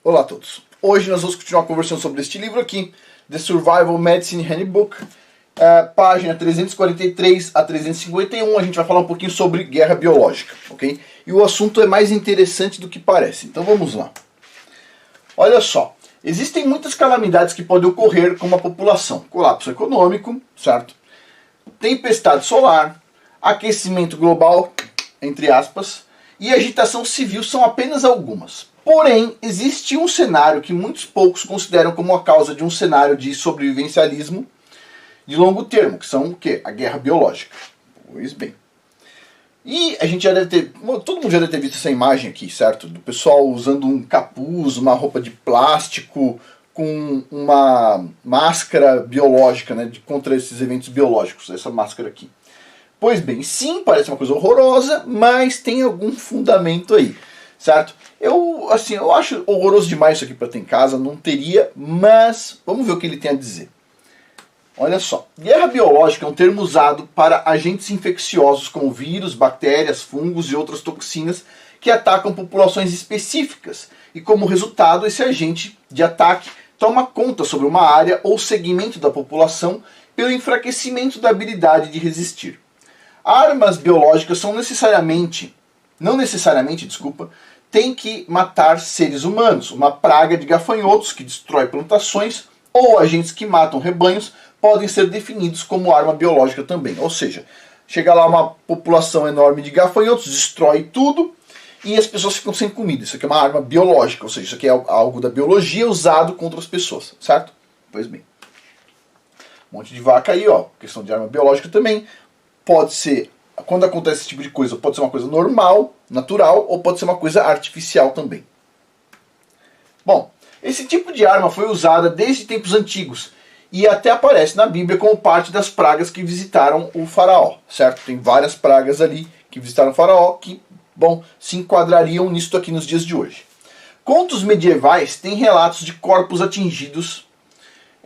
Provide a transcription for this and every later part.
Olá a todos. Hoje nós vamos continuar conversando sobre este livro aqui, The Survival Medicine Handbook, página 343 a 351. A gente vai falar um pouquinho sobre guerra biológica, ok? E o assunto é mais interessante do que parece. Então vamos lá. Olha só, existem muitas calamidades que podem ocorrer com uma população. Colapso econômico, certo? Tempestade solar, aquecimento global, entre aspas, e agitação civil são apenas algumas. Porém, existe um cenário que muitos poucos consideram como a causa de um cenário de sobrevivencialismo de longo termo, que são o quê? A guerra biológica. Pois bem. E a gente já deve ter, todo mundo já deve ter visto essa imagem aqui, certo? Do pessoal usando um capuz, uma roupa de plástico, com uma máscara biológica, né, contra esses eventos biológicos, essa máscara aqui. Pois bem, sim, parece uma coisa horrorosa, mas tem algum fundamento aí, certo? Eu acho horroroso demais isso aqui para ter em casa, não teria, mas vamos ver o que ele tem a dizer. Olha só, guerra biológica é um termo usado para agentes infecciosos como vírus, bactérias, fungos e outras toxinas que atacam populações específicas. E como resultado, esse agente de ataque toma conta sobre uma área ou segmento da população pelo enfraquecimento da habilidade de resistir. Armas biológicas não necessariamente, têm que matar seres humanos. Uma praga de gafanhotos que destrói plantações ou agentes que matam rebanhos podem ser definidos como arma biológica também. Ou seja, chega lá uma população enorme de gafanhotos, destrói tudo e as pessoas ficam sem comida. Isso aqui é uma arma biológica, ou seja, isso aqui é algo da biologia usado contra as pessoas, certo? Pois bem. Um monte de vaca aí, ó. Questão de arma biológica também. Pode ser, quando acontece esse tipo de coisa, pode ser uma coisa normal, natural, ou pode ser uma coisa artificial também. Bom, esse tipo de arma foi usada desde tempos antigos e até aparece na Bíblia como parte das pragas que visitaram o faraó, certo? Tem várias pragas ali que visitaram o faraó que, bom, se enquadrariam nisso aqui nos dias de hoje. Contos medievais têm relatos de corpos atingidos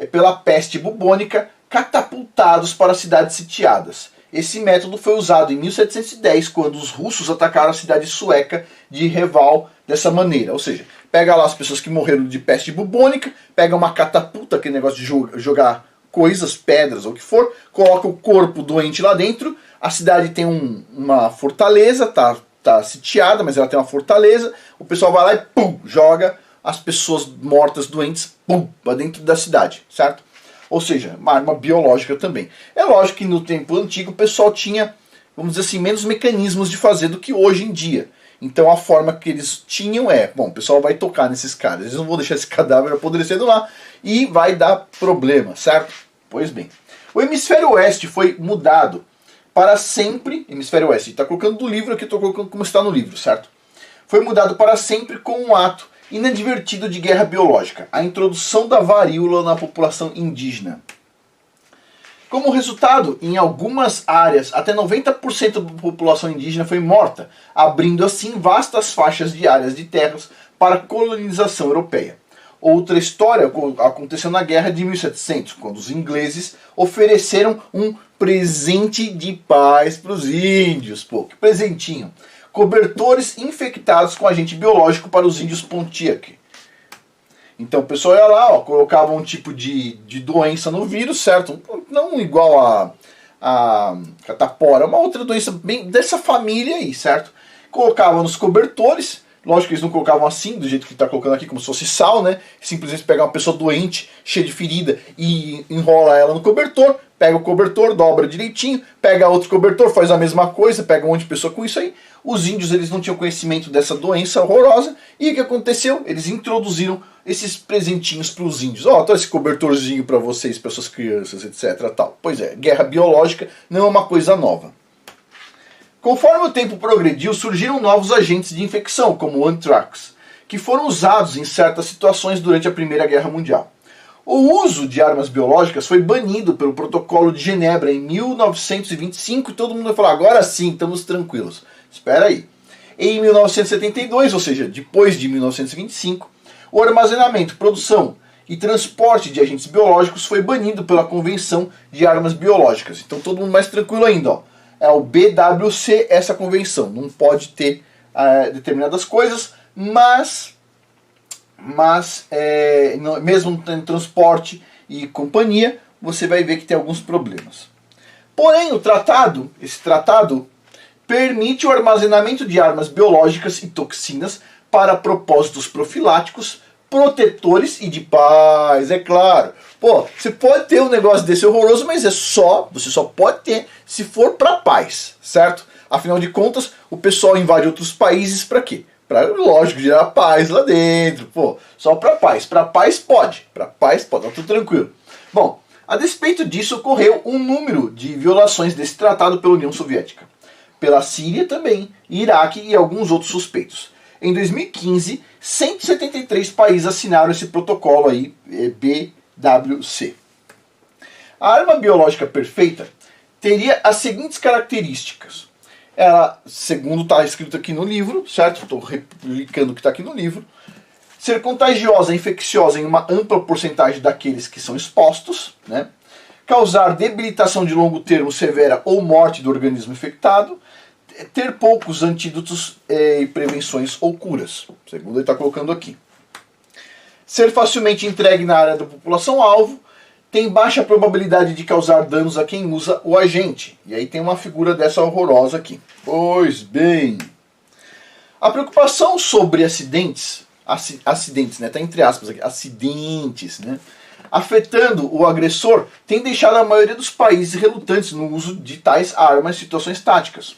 pela peste bubônica catapultados para cidades sitiadas. Esse método foi usado em 1710, quando os russos atacaram a cidade sueca de Reval dessa maneira. Ou seja, pega lá as pessoas que morreram de peste bubônica, pega uma catapulta, aquele negócio de jogar coisas, pedras ou o que for, coloca o corpo doente lá dentro, a cidade tem uma fortaleza, tá sitiada, mas ela tem uma fortaleza, o pessoal vai lá e pum, joga as pessoas mortas, doentes, pum, para dentro da cidade, certo? Ou seja, uma arma biológica também. É lógico que no tempo antigo o pessoal tinha, vamos dizer assim, menos mecanismos de fazer do que hoje em dia. Então a forma que eles tinham bom, o pessoal vai tocar nesses caras, eles não vão deixar esse cadáver apodrecendo lá e vai dar problema, certo? Pois bem, o hemisfério oeste foi mudado para sempre, hemisfério oeste, está colocando do livro aqui, estou colocando como está no livro, certo? Foi mudado para sempre com um ato inadvertido de guerra biológica, a introdução da varíola na população indígena. Como resultado, em algumas áreas, até 90% da população indígena foi morta, abrindo assim vastas faixas de áreas de terras para a colonização europeia. Outra história aconteceu na Guerra de 1700, quando os ingleses ofereceram um presente de paz para os índios. Pô, que presentinho! Cobertores infectados com agente biológico para os índios Pontiac. Então o pessoal ia lá, colocava um tipo de doença no vírus, certo? Não igual a catapora, uma outra doença bem dessa família aí, certo? Colocava nos cobertores, lógico que eles não colocavam assim, do jeito que está colocando aqui, como se fosse sal, né? Simplesmente pegar uma pessoa doente, cheia de ferida, e enrola ela no cobertor, pega o cobertor, dobra direitinho, pega outro cobertor, faz a mesma coisa, pega um monte de pessoa com isso aí. Os índios eles não tinham conhecimento dessa doença horrorosa, e o que aconteceu? Eles introduziram esses presentinhos para os índios. Ó, tá esse cobertorzinho para vocês, para suas crianças, etc. Tal. Pois é, guerra biológica não é uma coisa nova. Conforme o tempo progrediu, surgiram novos agentes de infecção, como o anthrax, que foram usados em certas situações durante a Primeira Guerra Mundial. O uso de armas biológicas foi banido pelo Protocolo de Genebra em 1925 e todo mundo vai falar, agora sim, estamos tranquilos. Espera aí. Em 1972, ou seja, depois de 1925, o armazenamento, produção e transporte de agentes biológicos foi banido pela Convenção de Armas Biológicas. Então todo mundo mais tranquilo ainda, ó. É o BWC essa convenção. Não pode ter determinadas coisas, mas mas mesmo tendo transporte e companhia, você vai ver que tem alguns problemas. Porém, esse tratado permite o armazenamento de armas biológicas e toxinas para propósitos profiláticos, protetores e de paz, é claro. Pô, você pode ter um negócio desse horroroso, mas você só pode ter se for para paz, certo? Afinal de contas, o pessoal invade outros países para quê? Para, lógico, gerar paz lá dentro. Pô, só para paz. Para paz pode. Para paz pode, tá tudo tranquilo. Bom, a despeito disso, ocorreu um número de violações desse tratado pela União Soviética. Pela Síria também, Iraque e alguns outros suspeitos. Em 2015, 173 países assinaram esse protocolo aí, BWC. A arma biológica perfeita teria as seguintes características. Ela, segundo está escrito aqui no livro, certo? Estou replicando o que está aqui no livro. Ser contagiosa e infecciosa em uma ampla porcentagem daqueles que são expostos, né? Causar debilitação de longo termo severa ou morte do organismo infectado, ter poucos antídotos e prevenções ou curas, segundo ele está colocando aqui. Ser facilmente entregue na área da população-alvo, tem baixa probabilidade de causar danos a quem usa o agente. E aí tem uma figura dessa horrorosa aqui. Pois bem, a preocupação sobre acidentes, né, tá entre aspas aqui, acidentes, né, afetando o agressor, tem deixado a maioria dos países relutantes no uso de tais armas em situações táticas.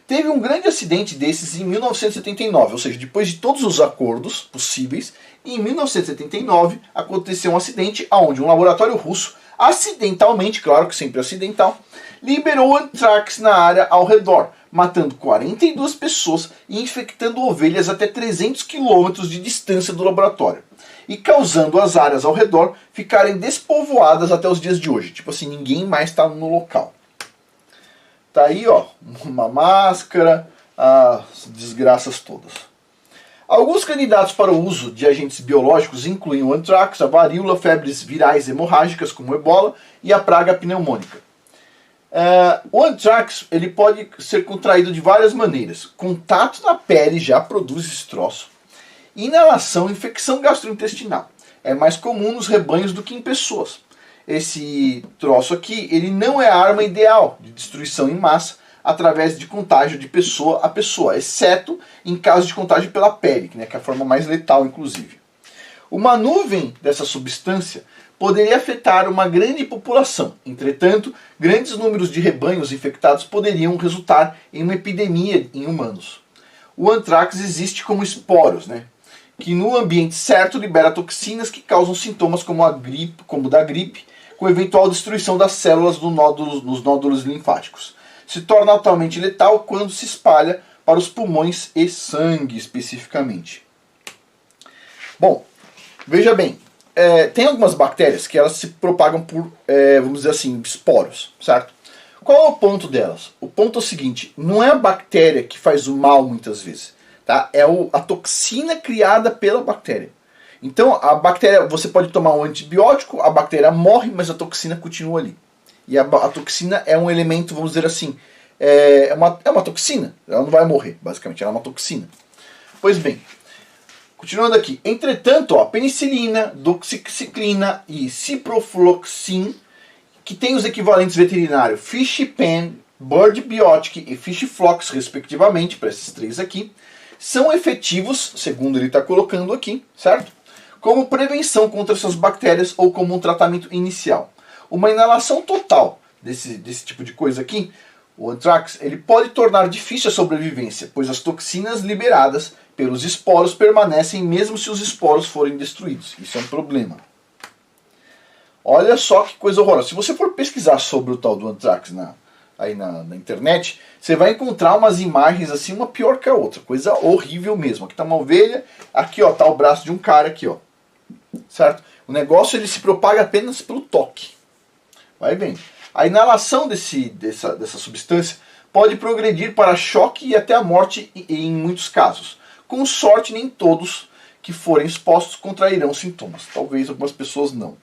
Teve um grande acidente desses em 1979, ou seja, depois de todos os acordos possíveis, em 1979 aconteceu um acidente onde um laboratório russo, acidentalmente, claro que sempre acidental, liberou anthrax na área ao redor, matando 42 pessoas e infectando ovelhas até 300 quilômetros de distância do laboratório, e causando as áreas ao redor ficarem despovoadas até os dias de hoje. Tipo assim, ninguém mais está no local. Tá aí, ó, uma máscara, as desgraças todas. Alguns candidatos para o uso de agentes biológicos incluem o anthrax, a varíola, febres virais hemorrágicas como o ebola e a praga pneumônica. O anthrax ele pode ser contraído de várias maneiras. Contato na pele já produz esse troço. Inalação, infecção gastrointestinal. É mais comum nos rebanhos do que em pessoas. Esse troço aqui, ele não é a arma ideal de destruição em massa através de contágio de pessoa a pessoa, exceto em caso de contágio pela pele, né, que é a forma mais letal, inclusive. Uma nuvem dessa substância poderia afetar uma grande população. Entretanto, grandes números de rebanhos infectados poderiam resultar em uma epidemia em humanos. O anthrax existe como esporos, né, que no ambiente certo libera toxinas que causam sintomas como da gripe, com eventual destruição das células nos nódulos linfáticos. Se torna altamente letal quando se espalha para os pulmões e sangue, especificamente. Bom, veja bem, tem algumas bactérias que elas se propagam por, vamos dizer assim, esporos, certo? Qual é o ponto delas? O ponto é o seguinte, não é a bactéria que faz o mal muitas vezes, tá? É a toxina criada pela bactéria. Então, a bactéria, você pode tomar um antibiótico, a bactéria morre, mas a toxina continua ali. E a toxina é um elemento, vamos dizer assim, é uma toxina. Ela não vai morrer, basicamente, ela é uma toxina. Pois bem, continuando aqui. Entretanto, a penicilina, doxiciclina e ciprofloxacin, que tem os equivalentes veterinários FishPen, Birdbiotic e FishFlox, respectivamente, para esses três aqui, são efetivos, segundo ele está colocando aqui, certo? Como prevenção contra essas bactérias ou como um tratamento inicial. Uma inalação total desse tipo de coisa aqui, o anthrax, ele pode tornar difícil a sobrevivência, pois as toxinas liberadas pelos esporos permanecem mesmo se os esporos forem destruídos. Isso é um problema. Olha só que coisa horrorosa. Se você for pesquisar sobre o tal do anthrax aí na internet, você vai encontrar umas imagens assim, uma pior que a outra. Coisa horrível mesmo. Aqui está uma ovelha, aqui ó, tá o braço de um cara aqui, ó. Certo? O negócio ele se propaga apenas pelo toque. Vai bem. A inalação dessa substância pode progredir para choque e até a morte em muitos casos. Com sorte, nem todos que forem expostos contrairão sintomas. Talvez algumas pessoas não.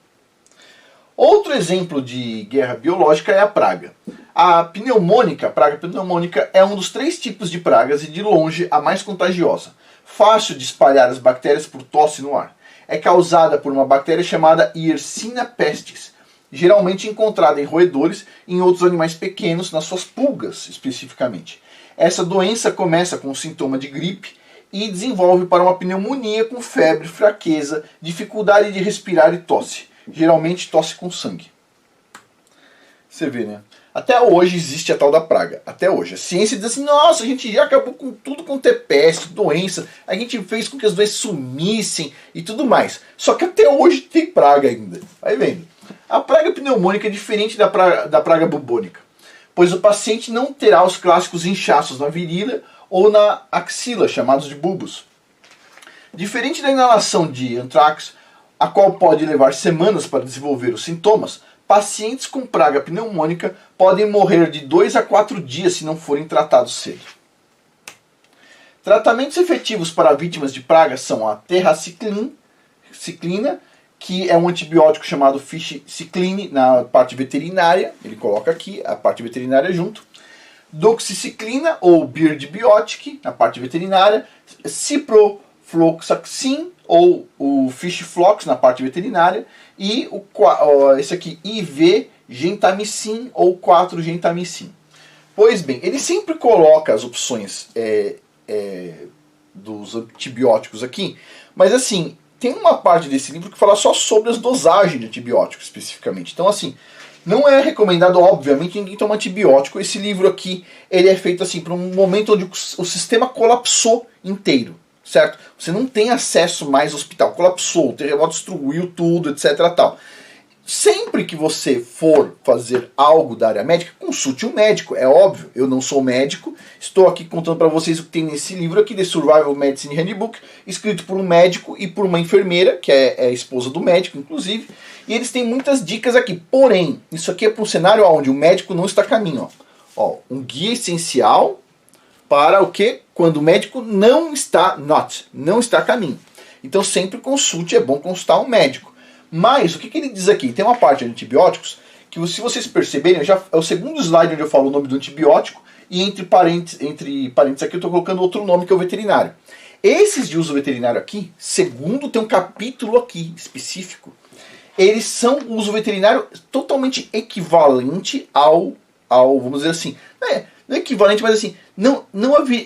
Outro exemplo de guerra biológica é a praga. A praga pneumônica, é um dos 3 tipos de pragas e de longe a mais contagiosa. Fácil de espalhar as bactérias por tosse no ar. é causada por uma bactéria chamada Yersinia pestis, geralmente encontrada em roedores e em outros animais pequenos, nas suas pulgas especificamente. Essa doença começa com o sintoma de gripe e desenvolve para uma pneumonia com febre, fraqueza, dificuldade de respirar e tosse. Geralmente tosse com sangue. Você vê, né? Até hoje existe a tal da praga. Até hoje. A ciência diz assim, nossa, a gente já acabou com tudo quanto é peste, doença. A gente fez com que as doenças sumissem e tudo mais. Só que até hoje tem praga ainda. Vai vendo. A praga pneumônica é diferente da praga bubônica, pois o paciente não terá os clássicos inchaços na virilha ou na axila, chamados de bulbos. Diferente da inalação de antrax, a qual pode levar semanas para desenvolver os sintomas, pacientes com praga pneumônica podem morrer de 2 a 4 dias se não forem tratados cedo. Tratamentos efetivos para vítimas de praga são a terraciclina, que é um antibiótico chamado fichicline na parte veterinária, ele coloca aqui a parte veterinária junto, doxiciclina ou birdbiotic na parte veterinária, ciprofloxacin ou o fichflox na parte veterinária e esse aqui IV-gentamicin ou 4-gentamicin. Pois bem, ele sempre coloca as opções dos antibióticos aqui, mas assim, tem uma parte desse livro que fala só sobre as dosagens de antibióticos especificamente. Então assim, não é recomendado, obviamente, ninguém tomar antibiótico. Esse livro aqui, ele é feito assim para um momento onde o sistema colapsou inteiro, certo? Você não tem acesso mais ao hospital, colapsou, o terremoto destruiu tudo, etc. Tal. Sempre que você for fazer algo da área médica, consulte um médico, é óbvio. Eu não sou médico, estou aqui contando para vocês o que tem nesse livro aqui, The Survival Medicine Handbook, escrito por um médico e por uma enfermeira, que é a esposa do médico, inclusive. E eles têm muitas dicas aqui. Porém, isso aqui é para um cenário onde o médico não está a caminho. Ó, um guia essencial para o que? Quando o médico não está a caminho. Então sempre consulte, é bom consultar um médico. Mas o que ele diz aqui? Tem uma parte de antibióticos que, se vocês perceberem, é o segundo slide onde eu falo o nome do antibiótico e entre parênteses aqui eu estou colocando outro nome que é o veterinário. Esses de uso veterinário aqui, segundo tem um capítulo aqui específico, eles são uso veterinário totalmente equivalente ao vamos dizer assim, não é equivalente, mas assim,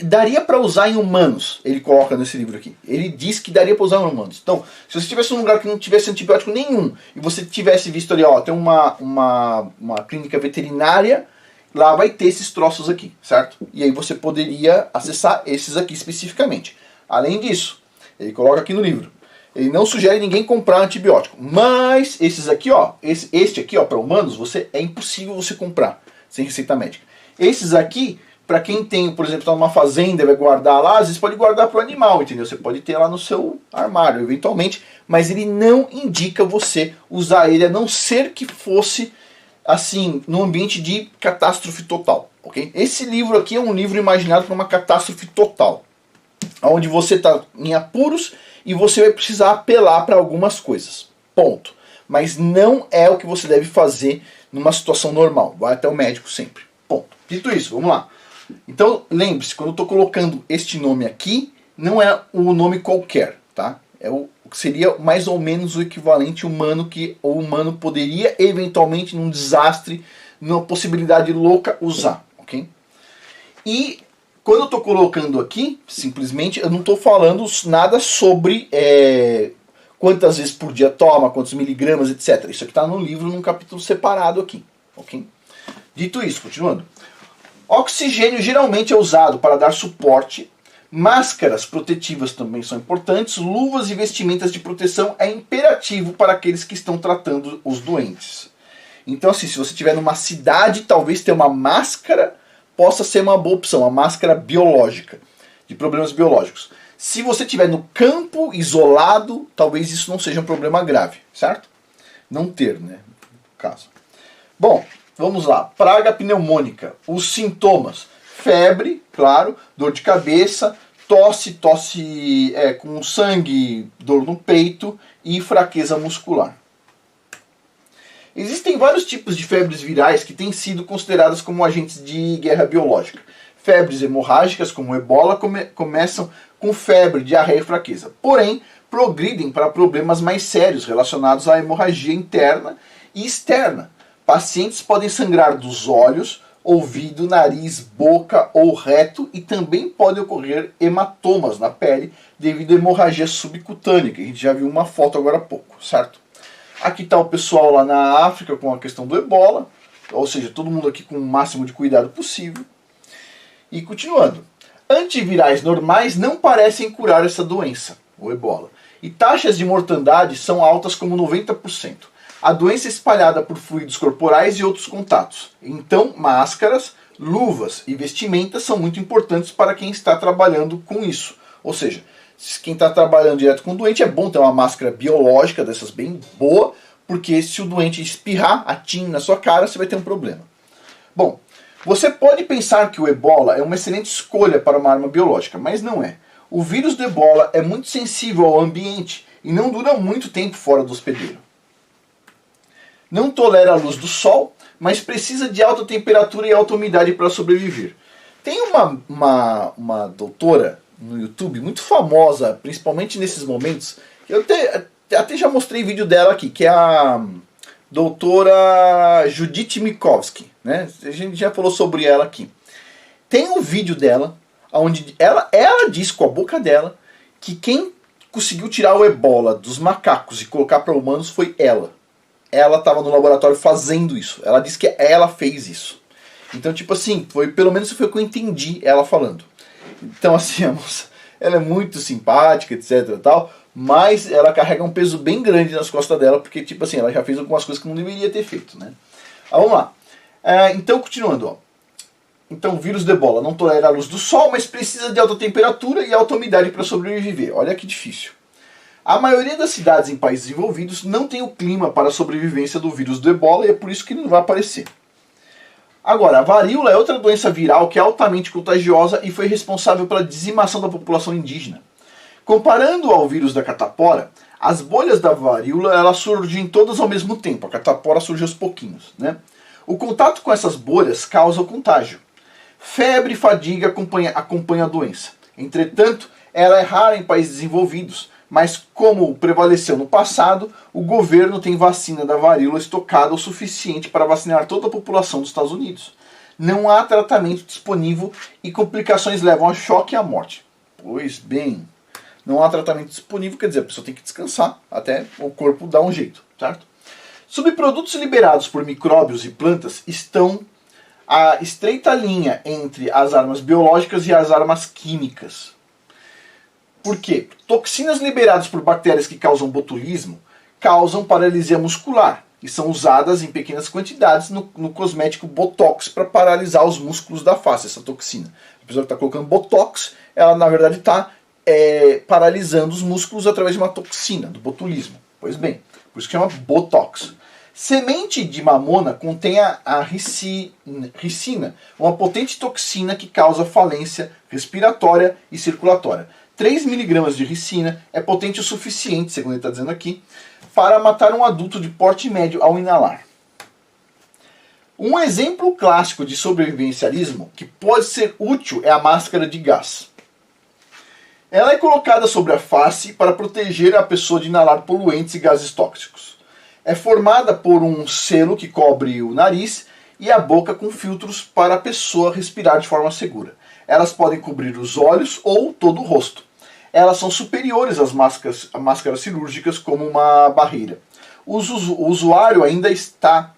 daria para usar em humanos, ele coloca nesse livro aqui. Ele diz que daria para usar em humanos. Então, se você estivesse num lugar que não tivesse antibiótico nenhum, e você tivesse visto ali, ó, tem uma clínica veterinária, lá vai ter esses troços aqui, certo? E aí você poderia acessar esses aqui especificamente. Além disso, ele coloca aqui no livro, ele não sugere ninguém comprar antibiótico, mas esses aqui, ó, este aqui, ó, para humanos, é impossível você comprar sem receita médica. Esses aqui, para quem tem, por exemplo, está numa fazenda e vai guardar lá, às vezes pode guardar para o animal, entendeu? Você pode ter lá no seu armário, eventualmente, mas ele não indica você usar ele, a não ser que fosse, assim, num ambiente de catástrofe total, ok? Esse livro aqui é um livro imaginado para uma catástrofe total, onde você está em apuros e você vai precisar apelar para algumas coisas, ponto. Mas não é o que você deve fazer numa situação normal, vai até o médico sempre, ponto. Dito isso, vamos lá. Então, lembre-se, quando eu estou colocando este nome aqui, não é um nome qualquer, tá? É o que seria mais ou menos o equivalente humano que o humano poderia, eventualmente, num desastre, numa possibilidade louca, usar, ok? E quando eu estou colocando aqui, simplesmente, eu não estou falando nada sobre quantas vezes por dia toma, quantos miligramas, etc. Isso aqui está no livro, num capítulo separado aqui, ok? Dito isso, continuando. Oxigênio geralmente é usado para dar suporte, máscaras protetivas também são importantes, luvas e vestimentas de proteção é imperativo para aqueles que estão tratando os doentes. Então assim, se você estiver numa cidade, talvez ter uma máscara possa ser uma boa opção, uma máscara biológica, de problemas biológicos. Se você estiver no campo, isolado, talvez isso não seja um problema grave, certo? Não ter, né, no caso. Bom, vamos lá, praga pneumônica, os sintomas, febre, claro, dor de cabeça, tosse com sangue, dor no peito e fraqueza muscular. Existem vários tipos de febres virais que têm sido consideradas como agentes de guerra biológica. Febres hemorrágicas, como o ebola, começam com febre, diarreia e fraqueza. Porém, progridem para problemas mais sérios relacionados à hemorragia interna e externa. Pacientes podem sangrar dos olhos, ouvido, nariz, boca ou reto e também podem ocorrer hematomas na pele devido à hemorragia subcutânea, que a gente já viu uma foto agora há pouco, certo? Aqui está o pessoal lá na África com a questão do ebola, ou seja, todo mundo aqui com o máximo de cuidado possível. E continuando, antivirais normais não parecem curar essa doença, o ebola, e taxas de mortandade são altas como 90%. A doença é espalhada por fluidos corporais e outros contatos. Então, máscaras, luvas e vestimentas são muito importantes para quem está trabalhando com isso. Ou seja, quem está trabalhando direto com o doente é bom ter uma máscara biológica dessas bem boa, porque se o doente espirrar a TIN na sua cara, você vai ter um problema. Bom, você pode pensar que o ebola é uma excelente escolha para uma arma biológica, mas não é. O vírus do ebola é muito sensível ao ambiente e não dura muito tempo fora do hospedeiro. Não tolera a luz do sol, mas precisa de alta temperatura e alta umidade para sobreviver. Tem uma doutora no YouTube muito famosa, principalmente nesses momentos, eu até já mostrei vídeo dela aqui, que é a doutora Judith Mikovsky, né? A gente já falou sobre ela aqui. Tem um vídeo dela, onde ela diz com a boca dela que quem conseguiu tirar o ebola dos macacos e colocar para humanos foi ela. Ela estava no laboratório fazendo isso. Ela disse que ela fez isso. Então, tipo assim, pelo menos foi o que eu entendi ela falando. Então, assim, a moça, ela é muito simpática, etc, tal, mas ela carrega um peso bem grande nas costas dela, porque, tipo assim, ela já fez algumas coisas que não deveria ter feito, né? Vamos lá. Então, continuando, ó. Então, o vírus do ebola não tolera a luz do sol, mas precisa de alta temperatura e alta umidade para sobreviver. Olha que difícil. A maioria das cidades em países desenvolvidos não tem o clima para a sobrevivência do vírus do ebola e é por isso que ele não vai aparecer. Agora, a varíola é outra doença viral que é altamente contagiosa e foi responsável pela dizimação da população indígena. Comparando ao vírus da catapora, as bolhas da varíola elas surgem todas ao mesmo tempo, a catapora surge aos pouquinhos, né? O contato com essas bolhas causa o contágio. Febre e fadiga acompanham a doença. Entretanto, ela é rara em países desenvolvidos, mas como prevaleceu no passado, o governo tem vacina da varíola estocada o suficiente para vacinar toda a população dos Estados Unidos. Não há tratamento disponível e complicações levam a choque e à morte. Pois bem, não há tratamento disponível, quer dizer, a pessoa tem que descansar até o corpo dar um jeito, certo? Subprodutos liberados por micróbios e plantas estão à estreita linha entre as armas biológicas e as armas químicas. Por quê? Toxinas liberadas por bactérias que causam botulismo causam paralisia muscular e são usadas em pequenas quantidades no cosmético Botox para paralisar os músculos da face, essa toxina. A pessoa que está colocando Botox, ela na verdade está paralisando os músculos através de uma toxina, do botulismo. Pois bem, por isso que chama Botox. Semente de mamona contém a ricina, uma potente toxina que causa falência respiratória e circulatória. 3 mg de ricina é potente o suficiente, segundo ele está dizendo aqui, para matar um adulto de porte médio ao inalar. Um exemplo clássico de sobrevivencialismo que pode ser útil é a máscara de gás. Ela é colocada sobre a face para proteger a pessoa de inalar poluentes e gases tóxicos. É formada por um selo que cobre o nariz e a boca com filtros para a pessoa respirar de forma segura. Elas podem cobrir os olhos ou todo o rosto. Elas são superiores às máscaras cirúrgicas como uma barreira. O usuário ainda está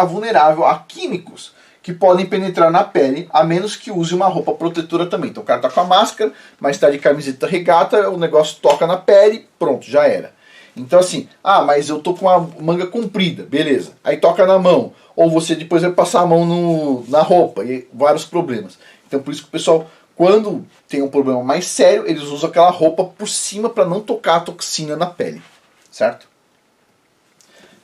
vulnerável a químicos que podem penetrar na pele, a menos que use uma roupa protetora também. Então o cara está com a máscara, mas está de camiseta regata, o negócio toca na pele, pronto, já era. Então assim, mas eu tô com a manga comprida, beleza. Aí toca na mão, ou você depois vai passar a mão na roupa, e vários problemas. Então por isso que o pessoal, quando tem um problema mais sério, eles usam aquela roupa por cima para não tocar a toxina na pele, certo?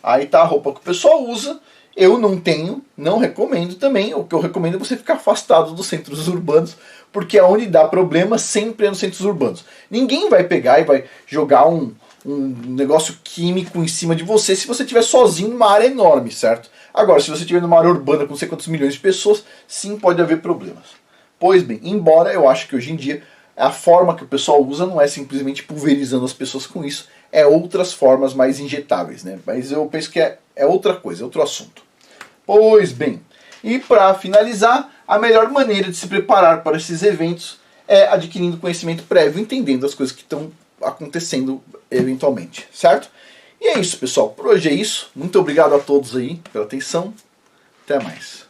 Aí tá a roupa que o pessoal usa. Eu não tenho, não recomendo também. O que eu recomendo é você ficar afastado dos centros urbanos, porque aonde dá problema sempre é nos centros urbanos. Ninguém vai pegar e vai jogar um negócio químico em cima de você se você estiver sozinho numa área enorme, certo? Agora, se você estiver numa área urbana com não sei quantos milhões de pessoas, sim, pode haver problemas. Pois bem, embora eu acho que hoje em dia a forma que o pessoal usa não é simplesmente pulverizando as pessoas com isso, é outras formas mais injetáveis, né? Mas eu penso que é outra coisa, é outro assunto. Pois bem, e para finalizar, a melhor maneira de se preparar para esses eventos é adquirindo conhecimento prévio, entendendo as coisas que estão acontecendo eventualmente, certo? E é isso, pessoal. Por hoje é isso. Muito obrigado a todos aí pela atenção. Até mais.